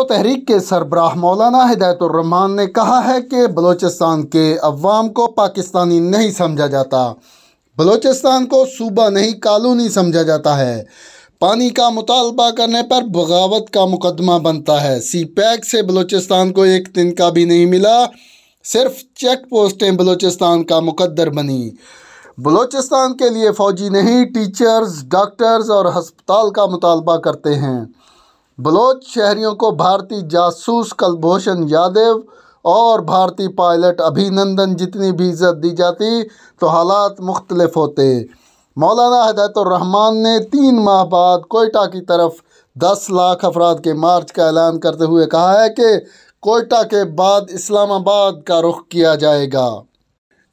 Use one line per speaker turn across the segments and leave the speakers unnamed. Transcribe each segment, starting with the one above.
तहरीक के सरबराह मौलाना हिदायतुर रहमान ने कहा है कि बलूचिस्तान के अवाम को पाकिस्तानी नहीं समझा जाता। बलूचिस्तान को सूबा नहीं कॉलोनी समझा जाता है। पानी का मुतालबा करने पर बगावत का मुकदमा बनता है। सी पैक से बलूचिस्तान को एक दिन का भी नहीं मिला, सिर्फ चेक पोस्टें बलूचिस्तान का मुकद्दर बनी। बलूचिस्तान के लिए फ़ौजी नहीं, टीचर्स, डॉक्टर्स और हस्पताल का मुतालबा करते हैं। बलोच शहरियों को भारतीय जासूस कुलभूषण यादव और भारतीय पायलट अभिनंदन जितनी भी इज्जत दी जाती तो हालात मुख्तलिफ होते। मौलाना हिदायतुर रहमान ने 3 माह बाद कोयटा की तरफ 10 लाख अफराद के मार्च का ऐलान करते हुए कहा है कि कोयटा के बाद इस्लामाबाद का रुख किया जाएगा।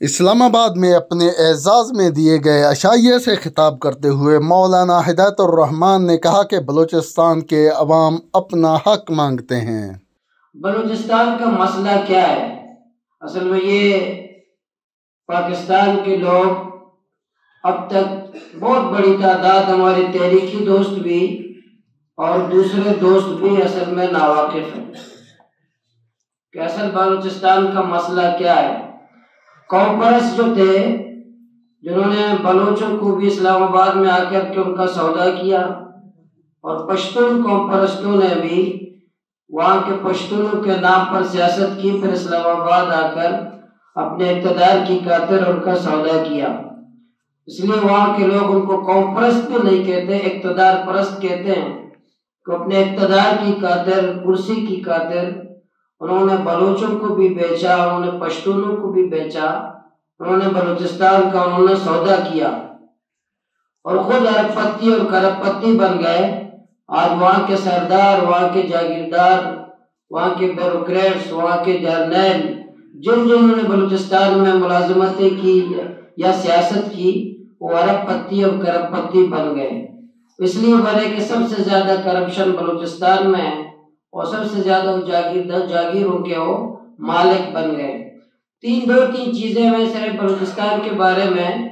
इस्लामाबाद में अपने एजाज़ में दिए गए अशाइये से खिताब करते हुए मौलाना हिदायतुर रहमान ने कहा कि बलूचिस्तान के अवाम अपना हक मांगते हैं।
बलूचिस्तान का मसला क्या है? असल में ये पाकिस्तान के लोग अब तक बहुत बड़ी तादाद, हमारे तहरीकी दोस्त भी और दूसरे दोस्त भी असल में नावाकिफ हैं कि असल बलूचिस्तान का मसला क्या है। कॉन्फ्रेंस जो थे, जिन्होंने बलोचों को भी इस्लामाबाद में आकर के उनका सौदा किया, और पश्तून कॉन्फ्रेंसों ने भी वहाँ के पश्तूनों के नाम पर सियासत की, फिर इस्लामाबाद आकर अपने इक़्तिदार की खातिर उनका सौदा किया। इसलिए वहाँ के लोग उनको कॉन्फ्रेंस तो नहीं कहते, इक़्तिदार परस्त कहते हैं कि अपने इक़्तिदार की खातिर, कुर्सी की खातिर उन्होंने बलोचों को भी बेचा, उन्होंने पश्तूनों को भी बेचा, उन्होंने बलूचिस्तान का उन्होंने सौदा किया और खुद अरबपति और खरबपति बन गए। आज वहाँ के सरदार, वहाँ के जागीरदार, वहाँ के ब्यूरोक्रेट्स, वहाँ के जर्नैल, जिन्होंने बलूचिस्तान में मुलाजमतें की या सियासत की, वो अरबपति और खरबपति बन गए। इसलिए बने कि सबसे ज़्यादा करप्शन बलूचिस्तान में है और सबसे ज़्यादा जागीरों के वो मालिक बन गए। 2-3 चीज़ें मैं सिर्फ बलूचिस्तान के बारे में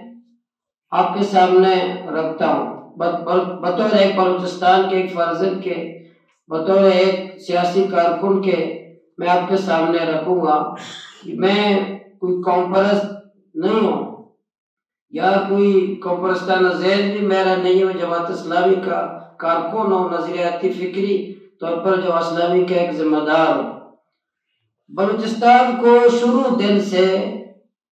आपके सामने रखता हूँ। बतौर एक बलूचिस्तान के एक फर्जंद के, बतौर एक सियासी कारकुन के मैं आपके सामने रखूँगा कि मैं कोई कॉन्फ्रेंस नहीं हूँ या कोई कब्रिस्तान ज़ैन भी मेरा नहीं है। मैं जमात इस्लामी का कारकुन हूँ, नज़रियाती फिक्री तौर पर जमात इस्लामी का एक जिम्मेदार हूँ। बलूचिस्तान को शुरू दिन से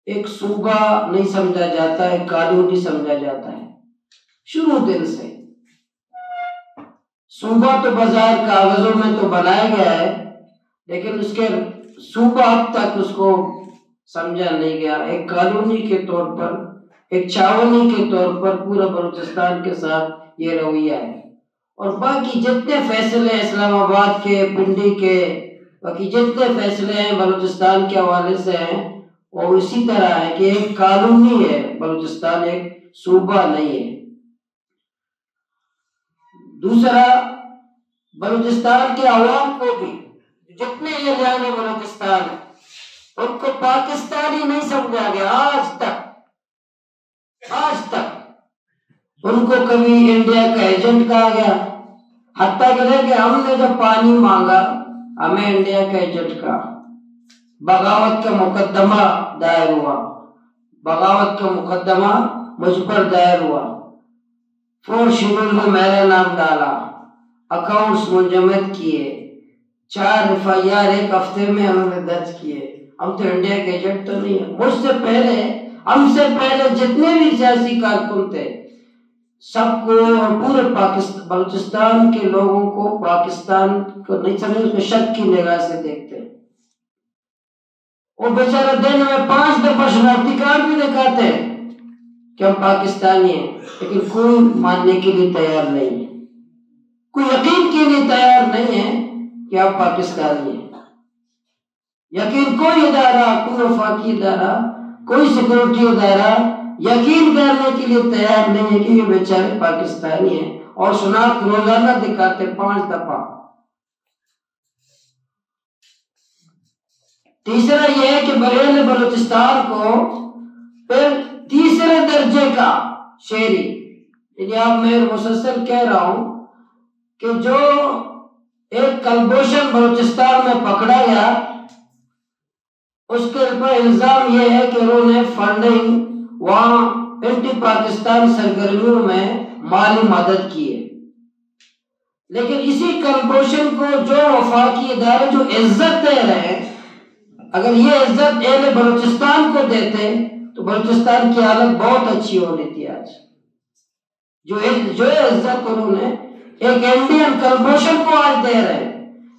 एक सूबा नहीं समझा जाता, एक कॉलोनी समझा जाता है। शुरू दिन से सूबा तो बाजार कागजों में तो बनाया गया है, लेकिन उसके सूबा अब तक उसको समझा नहीं गया। एक कॉलोनी के तौर पर, एक छावनी के तौर पर पूरा बलूचिस्तान के साथ ये रवैया है। और बाकी जितने फैसले इस्लामाबाद के, पिंडी के, बाकी जितने फैसले हैं बलूचिस्तान के हवाले से हैं, वो इसी तरह है कि एक कॉलोनी है बलूचिस्तान, एक सूबा नहीं है। दूसरा, बलूचिस्तान के अवाम को भी, जितने ये जाने बलूचिस्तान है, उनको पाकिस्तानी नहीं समझा गया आज तक। उनको कभी इंडिया का एजेंट कहा गया, हत्ता कि हमने जब पानी मांगा हमें इंडिया का एजेंट कहा। बगावत का मुकदमा दायर हुआ, बगावत का मुकदमा मुझ पर दायर हुआ। 4 शेड्यूल में मेरा नाम डाला, अकाउंट्स मुंजमद किए, 4 FIR एक हफ्ते में हमने दर्ज किए। हम तो इंडिया के एजेंट तो नहीं है। मुझसे पहले, हमसे पहले जितने भी सियासी कारकुन थे, सबको और पूरे पाकिस्तान, बलूचिस्तान के लोगों को पाकिस्तान को नहीं समझे, उसको शक की निगाह से देखते। वो बेचारा दिन में 5 दफा शनाख्ती कार्ड भी दिखाते हैं कि हम पाकिस्तानी हैं, लेकिन कोई मानने के लिए तैयार नहीं है, कोई यकीन के लिए तैयार नहीं है कि आप पाकिस्तानी हैं। यकीन कोई इदारा, कोई वफाकी इदारा, कोई सिक्योरिटी इदारा यकीन करने के लिए तैयार नहीं है कि ये बेचारे पाकिस्तानी हैं, और शनाख्त रोजाना दिखाते 5 दफा। तीसरा यह है कि बरेली बलूचिस्तान को फिर तीसरे दर्जे का शहरी, यानी आप मैं मुसलसल कह रहा हूं कि जो एक कलभूषण बलूचिस्तान में पकड़ा गया, उसके ऊपर इल्जाम यह है कि उन्होंने फंडिंग वहां एंटी पाकिस्तान सरगर्मियों में माली मदद की है। लेकिन इसी कलभूषण को जो वफाकी इदारे जो इज्जत दे रहे हैं, अगर ये इज्जत एहले बलूचिस्तान को देते तो बलूचिस्तान की हालत बहुत अच्छी होनी थी। आज जो इज्जत उन्होंने एक इंडियन कलभूषण को आज दे रहे हैं,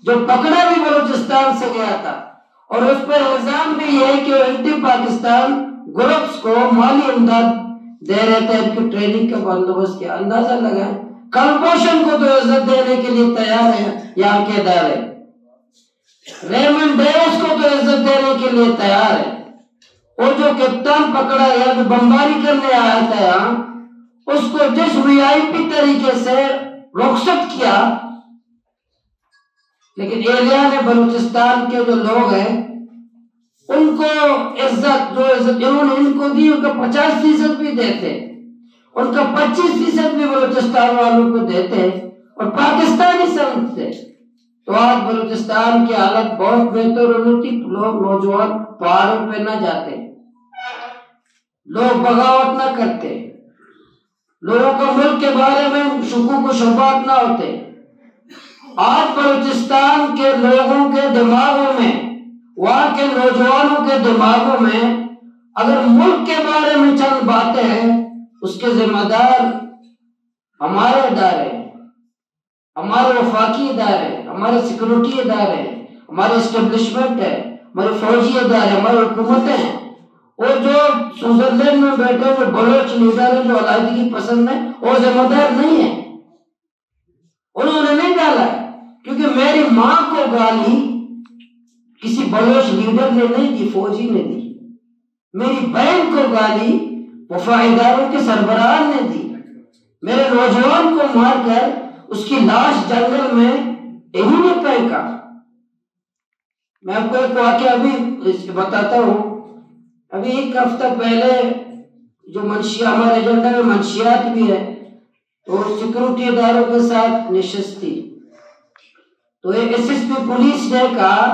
जो पकड़ा भी बलूचिस्तान से गया था, और उस पर इल्जाम भी ये है कि वो एंटी पाकिस्तान ग्रुप्स को माली इमदाद दे रहे थे, उनकी ट्रेनिंग का बंदोबस्त किया। अंदाजा लगाएं, कलभूषण को तो इज्जत देने के लिए तैयार है यहाँ के इदारे, रेमंड डेविस को तो इज्जत देने के लिए तैयार है, और जो कप्तान पकड़ा गया जो बमबारी करने आया था यहाँ, उसको जिस वीआईपी तरीके से रुखसत किया, लेकिन एलिया ने बलूचिस्तान के जो लोग हैं उनको इज्जत इन्होंने इनको दी, उनका 50% भी देते, उनका 25% भी बलूचिस्तान वालों को देते और पाकिस्तानी समझते, तो आज बलूचिस्तान की हालत बहुत बेहतर होनी थी। लोग नौजवान पहाड़ों पे न जाते, लोग बगावत न करते, लोगों को मुल्क के बारे में शुकूक शुबात न होते। आज बलूचिस्तान के लोगों के दिमागों में, वहां के नौजवानों के दिमागों में अगर मुल्क के बारे में चंद बातें हैं, उसके जिम्मेदार हमारे इदारे, हमारे वफाकी इदारे, हमारे सिक्योरिटी इदारे, हमारे एस्टेब्लिशमेंट है, हमारे फौजी इदारे, हमारी हुकूमतें हैं, और जो स्विट्जरलैंड में बैठे हुए बलोच लीडर है जो अलायदगी पसंद है, वो जिम्मेदार नहीं है। उन्होंने नहीं डाला, क्योंकि मेरी मां को गाली किसी बलोच लीडर ने नहीं दी, फौजी ने दी। मेरी बहन को गाली वफादारों के सरबराह ने दी। मेरे नौजवान को मारकर उसकी लाश जंगल में इन्हीं ने फेंका। मैं आपको एक वाकया अभी बताता हूँ। अभी एक हफ्ता पहले जो मंशिया, हमारे एजेंडा में मंशियात भी है, तो सिक्योरिटी इदारों के साथ नशिस्त थी, तो एक एसएसपी पुलिस ने कहा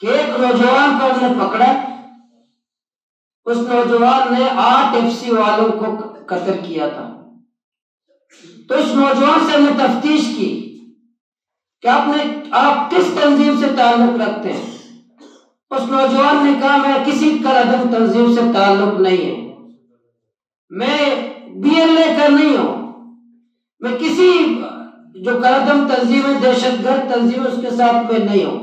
कि एक नौजवान को हमने पकड़ा, उस नौजवान ने 8 एफसी वालों को कत्ल किया था। तो इस नौजवान से हमने तफ्तीश की कि आप किस तंजीम से ताल्लुक रखते हैं। उस नौजवान ने कहा मैं किसी कदम तंजीम से ताल्लुक नहीं है, मैं बीएलए का नहीं हूं, मैं किसी जो कदम तंजीम है, दहशतगर्द तंजीम, उसके साथ में नहीं हूं।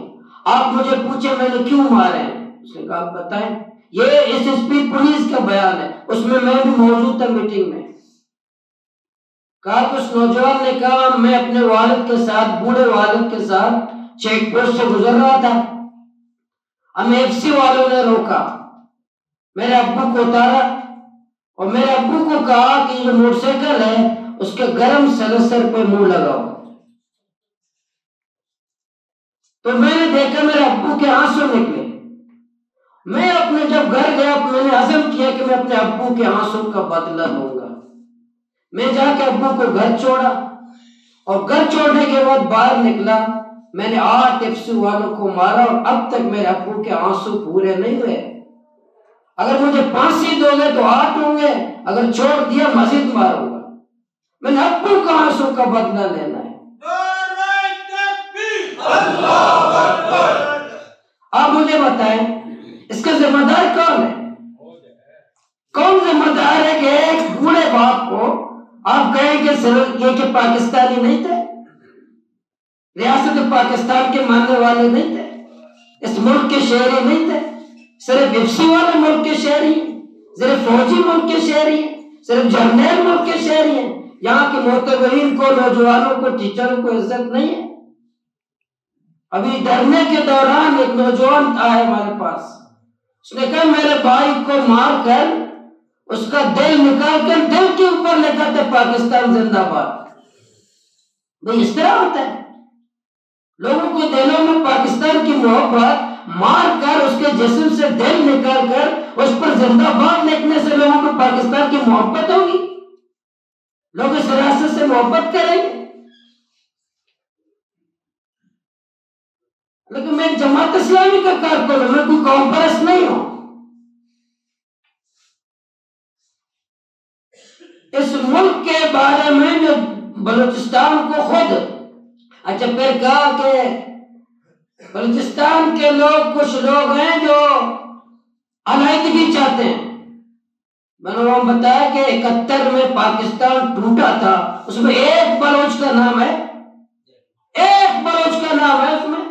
आप मुझे पूछे मैंने क्यों मारे हैं, उसने कहा आप बताएं। ये एसएसपी पुलिस का बयान है, उसमें मैं भी मौजूद था मीटिंग में। कहा कि उस नौजवान ने कहा मैं अपने वालिद के साथ, बूढ़े वालिद के साथ चेक पोस्ट से गुजर रहा था, हमें एफसी वालों ने रोका, मेरे अब्बू को उतारा और मेरे अब्बू को कहा कि जो मोटरसाइकिल है उसके गर्म सलसर पे मुंह लगाओ। तो मैंने देखा मेरे अब्बू के आंसू निकले। मैं अपने जब घर गया मैंने अज़म किया कि मैं अपने अब्बू के आंसू का बदला लूंगा। मैं जाके अब्बू को घर छोड़ा और घर छोड़ने के बाद बाहर निकला, मैंने 8 एफसी वालों को मारा और अब तक मेरे अब्बू के आंसू पूरे नहीं हुए। अगर मुझे फांसी दोगे तो 8 होंगे, अगर छोड़ दिया मजीद मारूंगा। मैंने अब्बू का आंसू का बदला लेना है। आप मुझे बताएं इसका जिम्मेदार कौन है? कौन जिम्मेदार है कि एक बूढ़े बाप को आप कहें कि सिर्फ ये कि पाकिस्तानी नहीं थे, रियासत पाकिस्तान के मानने वाले नहीं थे, इस मुल्क के शहरी नहीं थे, सिर्फ एफसी वाले मुल्क के शहरी हैं, सिर्फ फौजी मुल्क के शहरी हैं, सिर्फ जर्नैल मुल्क के शहरी हैं। यहाँ के मोतबरीन को, नौजवानों को, टीचरों को इज्जत नहीं है। अभी धरने के दौरान एक नौजवान आया हमारे पास, उसने कहा मेरे भाई को मार कर उसका दिल निकाल कर दिल के ऊपर लिखा था पाकिस्तान जिंदाबाद। भाई इस तरह होता है, लोगों को दिलों में पाकिस्तान की मोहब्बत मार कर उसके जिस्म से दिल निकाल कर उस पर जिंदाबाद लिखने से लोगों को पाकिस्तान की मोहब्बत होगी? लोग इस रियासत से मोहब्बत करेंगे? लेकिन मैं जमात इस्लामी का कारकुन हूं, मैं कोई कौम परस्त नहीं हूं। इस मुल्क के बारे में जो बलूचिस्तान को खुद, अच्छा फिर कहा कि बलूचिस्तान के लोग, कुछ लोग हैं जो अलहदगी चाहते हैं। मैंने वहां बताया कि 71 में पाकिस्तान टूटा था, उसमें एक बलोच का नाम है, एक बलोच का नाम है उसमें,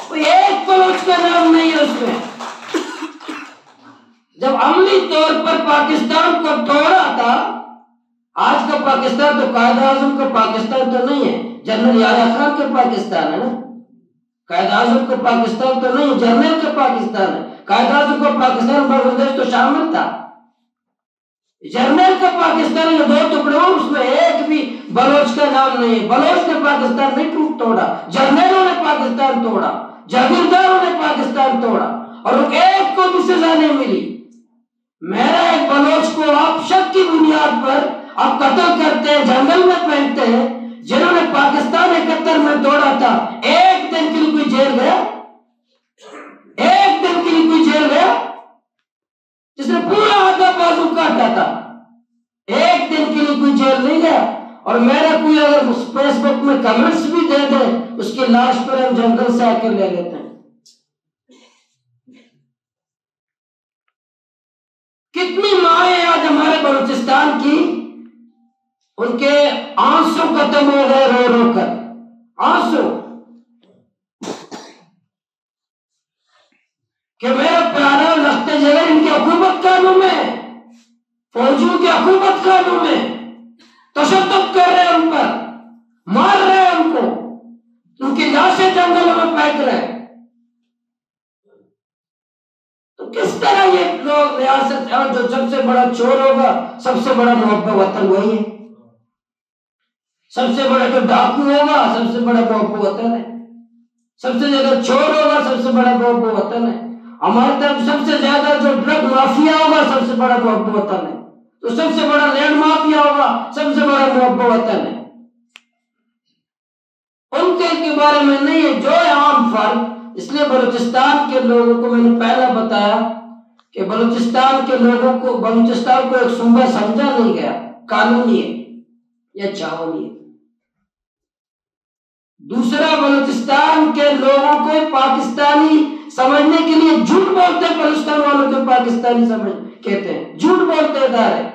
कोई एक बलोच का नाम नहीं है उसमें। जब अमली तौर पर पाकिस्तान को तोड़ा था, आज का पाकिस्तान तो कायद आजम का पाकिस्तान तो नहीं है, जनरल याह्या खान का पाकिस्तान है ना। कायद आजम का पाकिस्तान तो नहीं, जनरल का पाकिस्तान है। कायद आजम का पाकिस्तान बांग्लादेश तो शामिल था, जनरल का पाकिस्तान जो 2 टुकड़े हो उसमें एक भी बलोच का नाम नहीं है। बलोच ने पाकिस्तान नहीं तोड़ा, जनरलों ने पाकिस्तान तोड़ा, जागीरदारों ने पाकिस्तान तोड़ा, और एक को भी सजा नहीं मिली। मेरा एक बलोच को आप शक की बुनियाद पर आप कत्ल करते हैं, जंगल में फेंकते हैं, जिन्होंने पाकिस्तान 71 में तोड़ा था। एक दिन के लिए कोई जेल गया? एक दिन के लिए कोई जेल गया? जिसने पूरा आधा बाजू काटा था, एक दिन के लिए कोई जेल नहीं गया। और मेरा कोई अगर फेसबुक में कमेंट्स भी दे दे, उसकी लाश पर हम जंगल से आकर ले लेते हैं। कितनी माएं आज हमारे बलूचिस्तान की, उनके आंसू खत्म हो गए रो रो कर, आंसू, कि मेरा प्यारा लखते जगह इनकी हुकूमत कानून में, फौजियों की हुकूमत कानून में तशद्दुद कर रहे हैं, उन पर मार रहे हैं, उनको उनकी लाशें जंगलों में फेंक रहे हैं। तो किस तरह ये लोग रियासत, जो सबसे बड़ा चोर होगा, सबसे बड़ा मुहब्बत वतन वही है, सबसे बड़ा जो डाकू होगा, सबसे बड़ा मुहब्बत वतन है, सबसे ज्यादा चोर होगा, सबसे बड़ा मुहब्बत वतन है। हमारे तरफ सबसे ज्यादा जो ड्रग माफिया होगा, सबसे बड़ा मुहब्बत वतन है। तो सबसे बड़ा लैंड माफिया होगा, सबसे बड़ा मुहब्बत वतन है। उनके के बारे में नहीं है जो आम फर्क। इसलिए बलूचिस्तान के लोगों को मैंने पहले बताया कि बलूचिस्तान के लोगों को, बलूचिस्तान को एक सूबा समझा नहीं गया, कानूनी है या चावनी है। दूसरा, बलूचिस्तान के लोगों को पाकिस्तानी समझने के लिए झूठ बोलते हैं, बलूचिस्तान वालों को पाकिस्तानी समझ कहते हैं, झूठ बोलते हैं।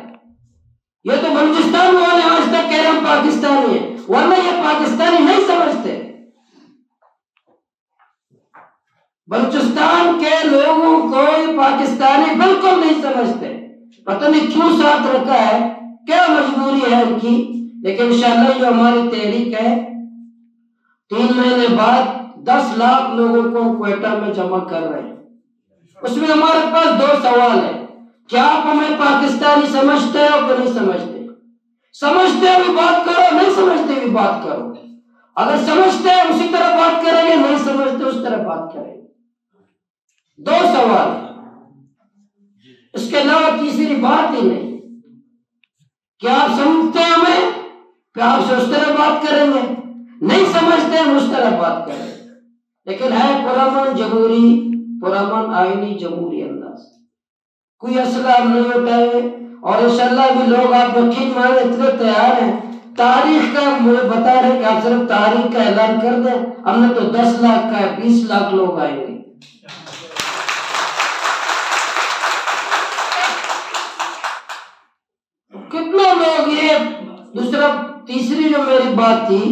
ये तो बलूचिस्तान वाले आज तक कह रहे हैं पाकिस्तानी है, वरना ये पाकिस्तानी नहीं समझते। बलूचिस्तान के लोगों को पाकिस्तानी बिल्कुल नहीं समझते, पता नहीं क्यों साथ रखा है, क्या मजबूरी है उनकी। लेकिन इंशाअल्लाह जो हमारी तहरीक है, 3 महीने बाद 10 लाख लोगों को क्वेटा में जमा कर रहे हैं। उसमें हमारे पास 2 सवाल है, क्या आप हमें पाकिस्तानी समझते हो कि नहीं समझते? समझते हो भी बात करो, नहीं समझते भी बात करो। अगर समझते हैं उसी तरह बात करेंगे, नहीं समझते उस तरह बात करेंगे। 2 सवाल, इसके अलावा तीसरी बात ही नहीं। क्या आप समझते हैं हमें, क्या आपसे उस तरह बात करेंगे? नहीं समझते हैं उस तरह बात करेंगे। लेकिन है पुरअमन जमहूरी, पुरअमन आईनी जमहूरी अंदाज, कोई असला हम नहीं उठाए। और इंशाअल्लाह भी लोग, आप यकीन माने, इतने तैयार हैं। तारीख का मुझे बता रहे कि आप सिर्फ तारीख का ऐलान कर दें, हमने तो 10 लाख का है, 20 लाख लोग आएंगे। कितने लोग ये। दूसरा, तीसरी जो मेरी बात थी,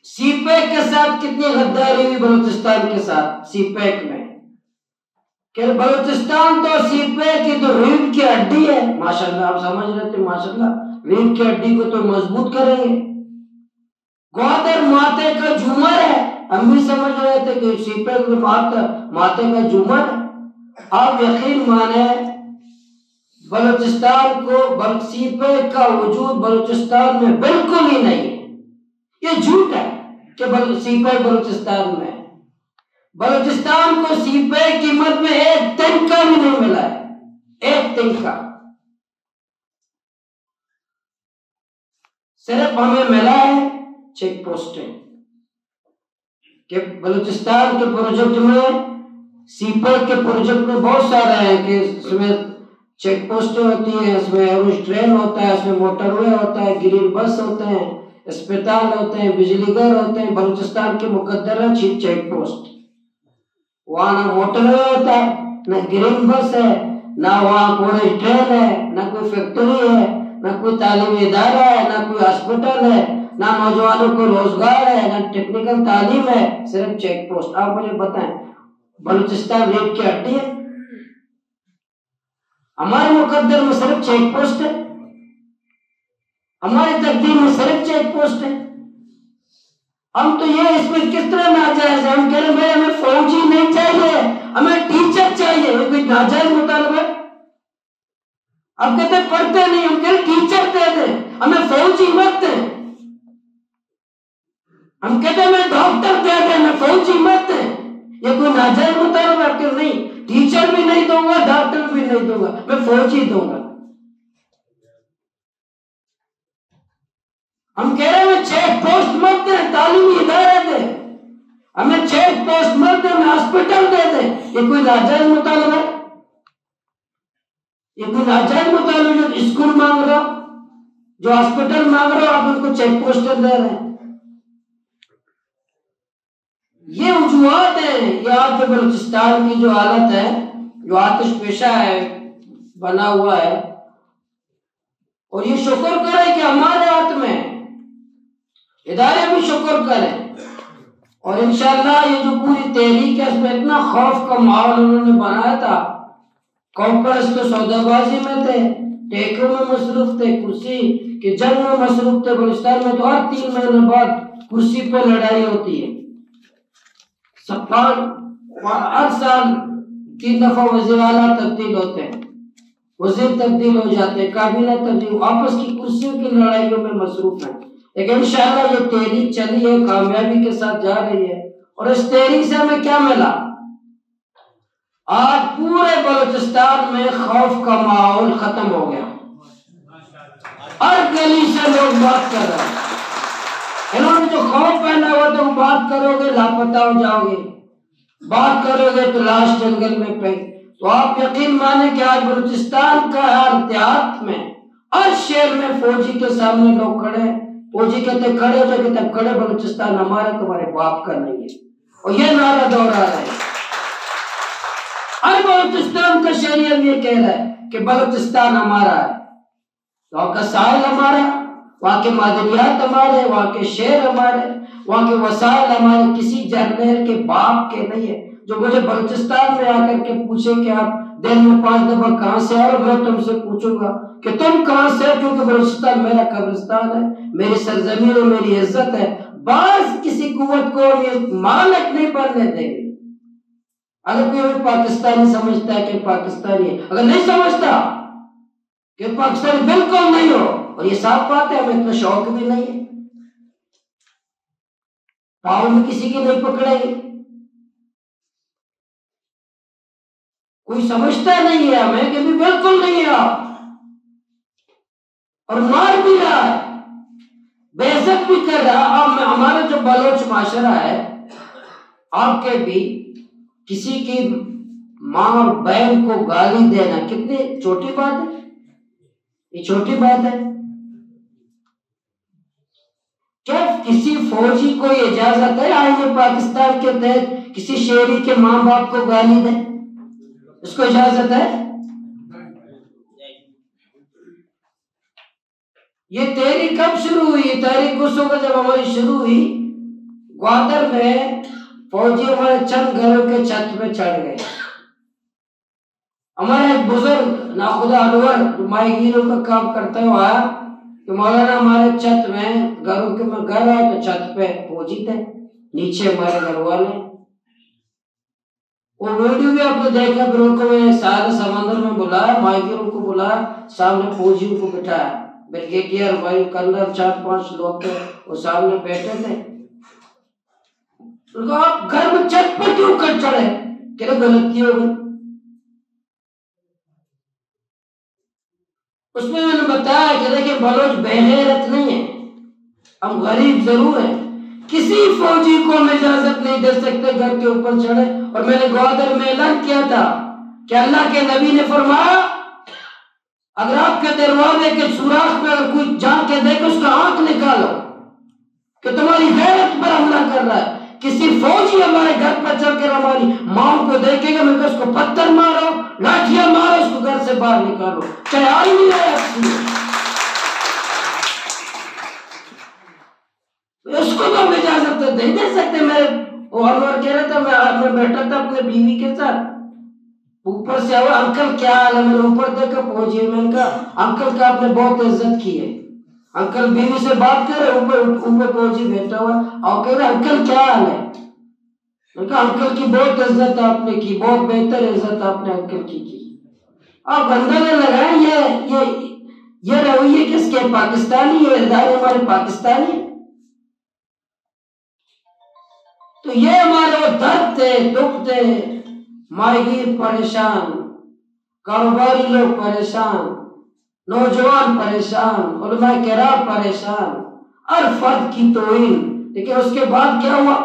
सीपैक के साथ कितनी गद्दारी हुई बलूचिस्तान के साथ। सीपैक में कि बलूचिस्तान तो सीपैक की तो रीढ़ की हड्डी है, माशाल्लाह, आप समझ रहे थे, माशाल्लाह, रीढ़ की हड्डी को तो मजबूत करेंगे। ग्वादर माते का झूमर है, हम भी समझ रहे थे कि सीपैक में माते का झूमर है। आप यकीन माने, बलूचिस्तान को, सीपैक का वजूद बलूचिस्तान में बिल्कुल ही नहीं है। ये झूठ है कि सीपैक बलूचिस्तान में है। बलूचिस्तान को सीपैक की कीमत में 1 तिनका भी नहीं मिला है, 1 तिनका। सिर्फ हमें मिला है चेक पोस्ट है कि बलूचिस्तान के प्रोजेक्ट में, सीपेक के प्रोजेक्ट में बहुत सारा है कि इसमें चेक पोस्ट होती है, इसमें एरोज ट्रेन होता है, इसमें मोटरवे होता है, ग्रीन बस होते हैं, अस्पताल होते हैं, बिजली घर होते हैं। बलूचिस्तान के मुकद्दर है चेक पोस्ट। वहाँ ना मोटरवे होता है, ना ग्रीन बस है, ना वहाँ कोई ट्रेन है, ना कोई फैक्ट्री है, ना कोई तालीमी इदारा है, ना कोई हॉस्पिटल है, ना नौजवानों को रोजगार है, ना टेक्निकल तालीम है, सिर्फ चेक पोस्ट। आप मुझे बताएं, बलूचिस्तान रेत की हड्डी है? हमारे मुकद्दर में सिर्फ चेक पोस्ट है, हमारी तकदीर में सिर्फ चेक पोस्ट है। हम तो ये इसमें किस तरह नाजायज है? हम कह रहे भाई हमें फौजी नहीं चाहिए, हमें टीचर चाहिए। ये कोई नाजायज मुतालबा है? अब कहते पढ़ते नहीं, हम कह रहे टीचर दे दे, हमें फौजी मत दे। हम कहते हमें डॉक्टर दे दे, हमें फौजी मत दे। ये कोई नाजायज मुतालबा? आप कह नहीं, टीचर भी नहीं दूंगा, डॉक्टर भी नहीं दूंगा, मैं फौजी दूंगा। हम कह रहे हैं चेक पोस्ट मत दे, तालीमी इदारे दे, हमें चेक पोस्ट मत दे, हमें हॉस्पिटल दे दे। ये कोई नाजायज मुतालबा है? ये कोई नाजायज मुतालबा? जो स्कूल मांग रहे हो, जो हॉस्पिटल मांग रहे हो, आप उनको चेक पोस्ट दे रहे हैं। ये वजूहात है। ये आज जो बलूचिस्तान की जो हालत है, जो आतिश पेशा है बना हुआ है, और ये शुक्र करें कि हमारे हाथ में, इदारे भी शुक्र करें। और इंशाअल्लाह ये जो पूरी तहरीक है, इसमें इतना खौफ का माहौल उन्होंने बनाया था। कांग्रेस तो सौदाबाजी में थे, ठेकों में मसरूफ थे, कुर्सी की जंग में मसरूफ थे। बलूचिस्तान में तो हर 3 महीने बाद कुर्सी पर लड़ाई होती है। हर साल 3 दफा वज़ीर आला तब्दील होते हैं, वज़ीर तब्दील हो जाते हैं, काबीना तब्दील, आपस की कुर्सियों की लड़ाइयों में मसरूफ है। लेकिन इंशाअल्लाह ये तहरीक चली है, कामयाबी के साथ जा रही है। और इस तहरीक से हमें क्या मिला? आज पूरे बलूचिस्तान में खौफ का माहौल खत्म हो गया। हर गली से लोग बात कर रहे हैं। इन्होंने जो खौफ पहना हुआ था, वो बात करोगे लापता हो जाओगे, बात करोगे तो लाश जंगल में पे। तो आप यकीन माने कि आज बलूचिस्तान का हर देहात में, हर शहर में फौजी के सामने लोग खड़े हैं। फौजी कहते खड़े हो, जो तब खड़े, बलूचिस्तान हमारा, तुम्हारे बाप का नहीं है। और ये नारा दोहरा रहे हैं। हर बलूचिस्तान का शहरी ये कह रहा है कि बलूचिस्तान हमारा है, वहां का साहिल हमारा, वहां के मादनियात हमारे, वहां के शहर हमारे, वहां के वसाइल हमारे, किसी जर्नल के बाप के नहीं है। जो मुझे बलूचिस्तान में आकर के पूछे कि आप दिन में 5 दफा कहां से आए, मैं तुमसे पूछूंगा कि तुम कहां से हो, क्योंकि बलूचिस्तान मेरा कब्रिस्तान है, मेरी सरजमीन है, मेरी इज्जत है। बस किसी कुव्वत को ये मालिक नहीं बनने देंगे। अगर कोई पाकिस्तानी समझता है कि पाकिस्तानी है, अगर नहीं समझता कि पाकिस्तानी बिल्कुल नहीं हो, और ये साफ बात है, हमें इतना शौक भी नहीं है, पाँव में किसी की नहीं पकड़ेंगे। कोई समझता नहीं है हमें कि भी बिल्कुल नहीं है आप, और मार भी रहा है, बेइज्जत भी कर रहा है। अब हमारा जो बलोच माशरा है, आपके भी किसी की माँ और बहन को गाली देना कितनी छोटी बात है? ये छोटी बात है क्या? किसी फौजी को इजाजत है आईने पाकिस्तान के तहत किसी शहरी के माँ बाप को गाली दे? इसको इजाजत है? ये तहरीक कब शुरू हुई? तहरीक उस वक्त जब हमारी शुरू हुई, ग्वादर में फौजी हमारे चंद घरों के छत पे चढ़ गए। हमारे एक बुजुर्ग नाखुदा अनवर जो माहीगीरों का काम करता हुआ आया कि मौलाना हमारे छत में घरों के में घर आए तो छत पे फौजी थे, नीचे हमारे घर वाले। वो वीडियो भी आपने देखा। फिर उनको मैंने सारे समंदर में बुलाया, माहीगीरों को बुलाया, सामने फौजियों को बिठाया, ब्रिगेडियर वायु कर्नल 4-5 लोग थे, वो सामने बैठे थे। उनको आप घर में छत पर क्यों कर चढ़े? क्या गलती हो गई? उसमें मैंने बताया कि देखिए बलोच बेगैरत नहीं है। हम गरीब जरूर हैं, किसी फौजी को हम इजाजत नहीं दे सकते घर के ऊपर चढ़े। और मैंने ग्वादर में ऐलान किया था कि अल्लाह के नबी ने फरमाया, अगर आपके दरवाजे के सुराख में अगर कोई जाके देखे उसका आंख निकालो कि तुम्हारी गैरत पर हमला कर रहा है। किसी फौजी हमारे घर पर चढ़कर हमारी मां को देखेगा, मैं उसको पत्थर मारो, लाठियां मारो, उसको घर से बाहर निकालो, चाहे आर्मी है। उसको तो हम इजाजत तो नहीं दे सकते। मेरे और कह रहा था, मैं बैठा था अपने बीवी के साथ, ऊपर से आया, अंकल क्या हाल है? मैंने ऊपर देखा फौजी, मैंने कहा अंकल का आपने बहुत इज्जत की है। अंकल बीवी से बात कर रहे, ऊपर फौजी बैठा हुआ और कह रहे अंकल क्या हाल है? मैंने कहा अंकल की बहुत इज्जत आपने की, बहुत बेहतर इज्जत आपने अंकल की। आप अंदाजा लगाए ये रवैये किसके? पाकिस्तानी, ये इदारे हमारे पाकिस्तानी। तो ये हमारे वो दर्द थे, दुख थे, माहिर परेशान, कारोबारी लोग परेशान, नौजवान परेशान, उलमाए किराम परेशान, हर फर्द की तौहीन। लेकिन उसके बाद क्या हुआ,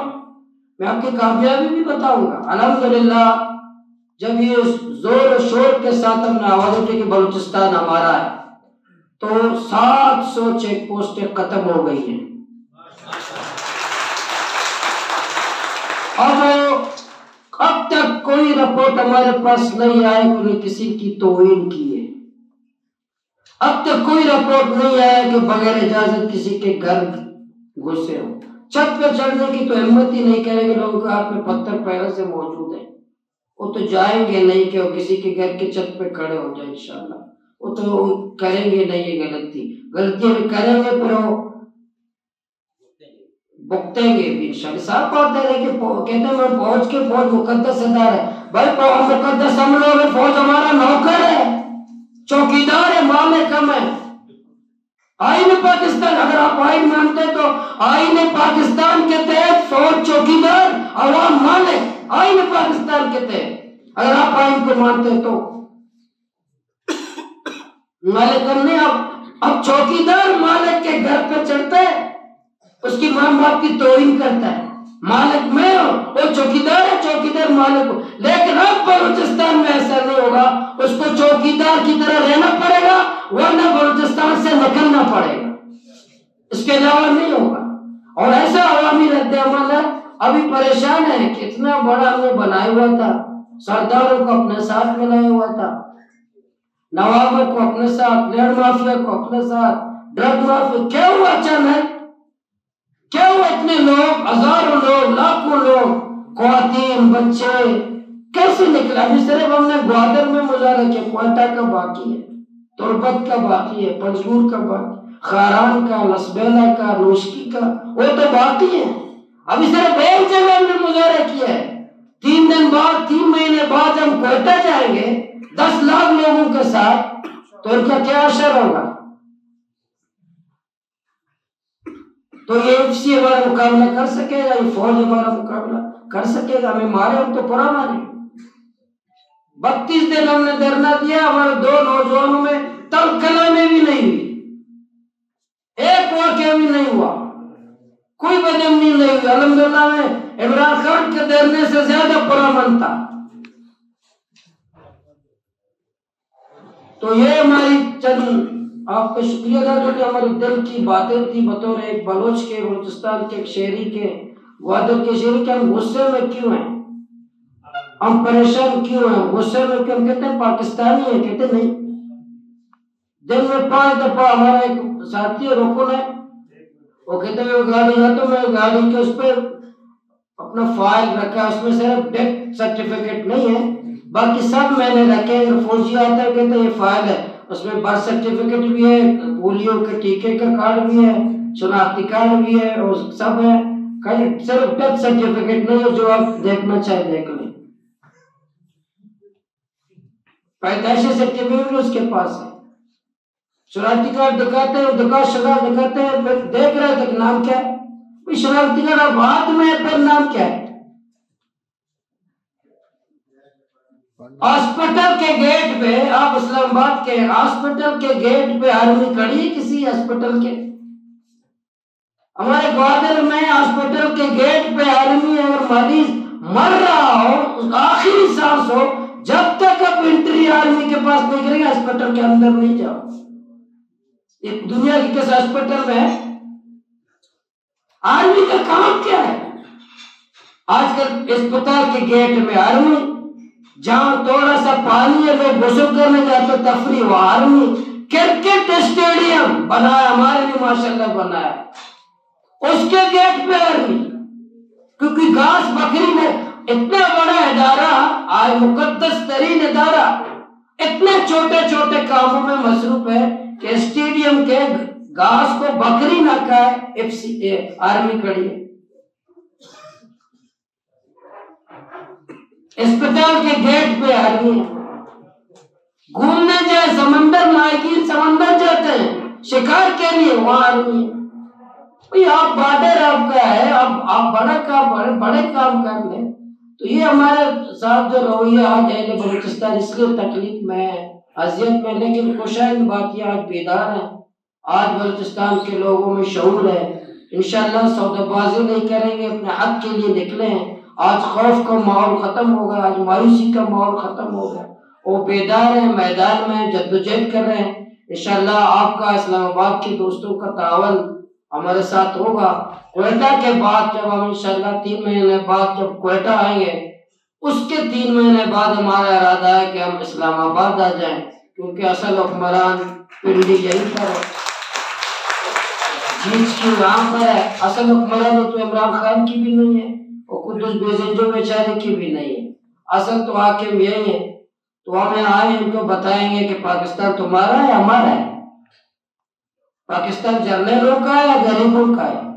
मैं आपकी कामयाबी भी बताऊंगा। अल्हम्दुलिल्लाह जब ये जोर और शोर के साथ हमने आवाज उठी कि बलूचिस्तान हमारा है, तो 700 चेक पोस्टें खत्म हो गई हैं। अब तक कोई रिपोर्ट हमारे पास नहीं आया कि उन्हें किसी की तौहीन की है। अब तक कोई रिपोर्ट नहीं आया कि बगैर इजाजत किसी के घर घुसे हो। छत पे चढ़ने की तो हिम्मत ही नहीं करेंगे, लोगों के हाथ में पत्थर पहले से मौजूद है, वो तो जाएंगे नहीं कि वो किसी के घर के छत पे खड़े हो जाए। इंशाल्लाह वो तो करेंगे नहीं, ये गलती करेंगे पर वो भुगतेंगे भी इंशाल्लाह। साफ बात है कि कहते हैं मैं फौज के फौज मुकद्दस अदार है। भाई मुकद्दस हम लोग, फौज हमारा नौकर है, चौकीदार है, मालिक हम है। आईन पाकिस्तान, अगर आप आईन मानते तो आईन पाकिस्तान के तहत फौज चौकीदार, अवाम मालिक, आईन पाकिस्तान के तहत अगर आप आईन को मानते तो मालिक हम नहीं। अब चौकीदार मालिक के घर पे चढ़ता है, उसकी मां बाप की तौहीन करता है। मालिक मैं हूं, वो चौकीदार है, चौकीदार मालिक हो। लेकिन अब बलूचिस्तान में ऐसा नहीं होगा, उसको चौकीदार की तरह रहना पड़ेगा, वरना बलूचिस्तान से निकलना पड़ेगा, इसके अलावा नहीं होगा। और ऐसा अवामी रद्द-ए-अमल है, अभी परेशान है कि इतना बड़ा हमने बनाया हुआ था, सरदारों को अपने साथ मिलाया हुआ था, नवाबों को अपने साथ, लैंड माफिया को अपने साथ, ड्रग माफिया। क्या हुआ अचानक? क्या हुआ? इतने लोग, हजारों लोग, लाखों लोग, ख्वातीन, बच्चे कैसे निकला? अभी सिर्फ हमने ग्वादर में मुजाहरा किया, क्वेटा का बाकी है, तुर्बत का बाकी है, पंजगूर का बाकी, खारान का, लसबेला का, नोशकी का, वो तो बाकी है। अभी सिर्फ एक जगह हमने मुजाहरा किया है। 3 दिन बाद, 3 महीने बाद हम क्वेटा जाएंगे 10 लाख लोगों के साथ, तो उनका क्या असर होगा? तो ये एफसी हमारा मुकाबला कर सकेगा, ये फौज हमारा मुकाबला कर सकेगा? हमें मारे हम तो पूरा मारे। 32 दिन हमने धरना दिया, हमारे 2 नौजवानों में तलकला में भी नहीं हुई, एक वाकया भी नहीं हुआ, कोई बदअमनी नहीं हुई। अल्हम्दुलिल्लाह में इमरान खान के धरने से ज्यादा पुरअमन था। तो ये हमारी चंद आपका शुक्रिया अदा करके हमारे दिल की बातें थी बतौर एक बलोच के, बलूचिस्तान के, एक शहरी के, ग्वादर के शहरी के। हम गुस्से में क्यों हैं, हम परेशान क्यों हैं? गुस्से में क्यों? हम कहते हैं पाकिस्तानी है, कहते नहीं। दिन में 5 दफा हमारा एक साथी रुकन है, वो कहते हैं गाड़ी है, तो मैं गाड़ी के उस पर अपना फाइल रखा, उसमें सिर्फ डेथ सर्टिफिकेट नहीं है, बाकी सब मैंने रखे। अगर फौजी आता है कहते ये फाइल है, उसमें बर्थ सर्टिफिकेट भी है, पोलियो के टीके का कार्ड भी है, शनाख्ती कार्ड भी है, और सब है। कहीं सिर्फ डेथ सर्टिफिकेट नहीं है, जो आप देखना चाहे देख लें। पैदाइशी सर्टिफिकेट उसके पास है, शनाख्ती कार्ड दिखाते हैं, दिखाते हैं, देख रहे थे नाम क्या है, शनाख्ती कार्ड अब हाथ में है, फिर नाम क्या है? हॉस्पिटल के गेट पे, आप इस्लामाबाद के हॉस्पिटल के गेट पे आर्मी खड़ी है किसी हॉस्पिटल के, हमारे ग्वादर में हॉस्पिटल के गेट पे आर्मी अगर मरीज मर रहा हो, आखिरी सांस हो, जब तक आप एंट्री आर्मी के पास नहीं करेंगे हॉस्पिटल के अंदर नहीं जाओ। ये दुनिया के किस हॉस्पिटल में है? आर्मी का काम क्या है? आजकल अस्पताल के गेट में आर्मी, जहां थोड़ा सा पानी है लोग गुस्ल करने जाते तफरी, वो आर्मी। क्रिकेट स्टेडियम बनाया हमारे लिए माशाल्लाह बनाया, उसके गेट पे आर्मी, क्योंकि घास बकरी ने इतना बड़ा इदारा, आज मुकद्दस तरीन इदारा, इतने छोटे छोटे कामों में मसरूफ है कि स्टेडियम के घास को बकरी ना खाए, आर्मी खड़ी है। अस्पताल के गेट पे आर्मी है। घूमने जाए समंदर, माहिर समंदर जाते हैं शिकार के लिए, वहां आर्मी है। भाई आप बॉर्डर आपका है, आप बड़े काम कर लें। तो ये हमारे साथ जो रवैया आज है बलूचिस्तान इसलिए तकलीफ में है, अजियत में, लेकिन खुशाइन बात ये आज बेदार है। आज बलूचिस्तान के लोगों में शऊर है। इंशाअल्लाह सौदेबाजी नहीं करेंगे, अपने हक के लिए निकले हैं। आज खौफ का माहौल खत्म हो गया, आज मायूसी का माहौल खत्म हो गया। वो बेदार है, मैदान में जद्दोजहद कर रहे हैं। इंशाअल्लाह आपका इस्लामाबाद के दोस्तों का तावन हमारे साथ होगा। क्वेटा के बाद जब हम इंशाअल्लाह 3 महीने बाद जब क्वेटा आएंगे, उसके 3 महीने बाद हमारा इरादा है कि हम इस्लामाबाद आ जाएं, क्योंकि असल हुक्मरान पिंडी यहीं पर है, जीत की वहां पर है। असल हुक्मरान तो इमरान खान की भी नहीं है और कुदुस बेज़ंजो बेचारे की भी नहीं है, असल तो हाकिम यही है। तो हम आए इनको बताएंगे कि पाकिस्तान तुम्हारा है हमारा है, पाकिस्तान जर्नलों का है या गरीबों का है।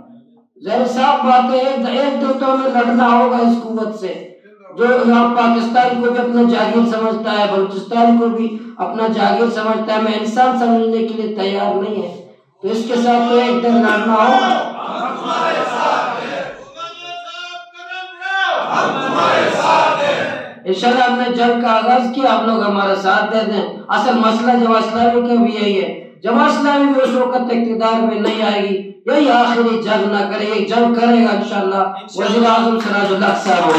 जरा साफ बात है, एक दिन तो हमें लड़ना होगा इस कुव्वत से, जो यहाँ पाकिस्तान को भी अपना जागीर समझता है, बलूचिस्तान को भी अपना जागीर समझता है, मैं इंसान समझने के लिए तैयार नहीं है। तो इसके साथ तो एक दिन लड़ना होगा। इंशाल्लाह हमने जंग का आगाज किया, आप लोग हमारा साथ दे दें। असल मसला जमात इस्लामी का भी यही है, जमात इस्लामी में उस वक्त इक़्तिदार में नहीं आएगी, यही आखिरी जंग ना करे, एक जंग करेगा इंशाल्लाह वज़ीर आज़म सिराजुल हक साहब।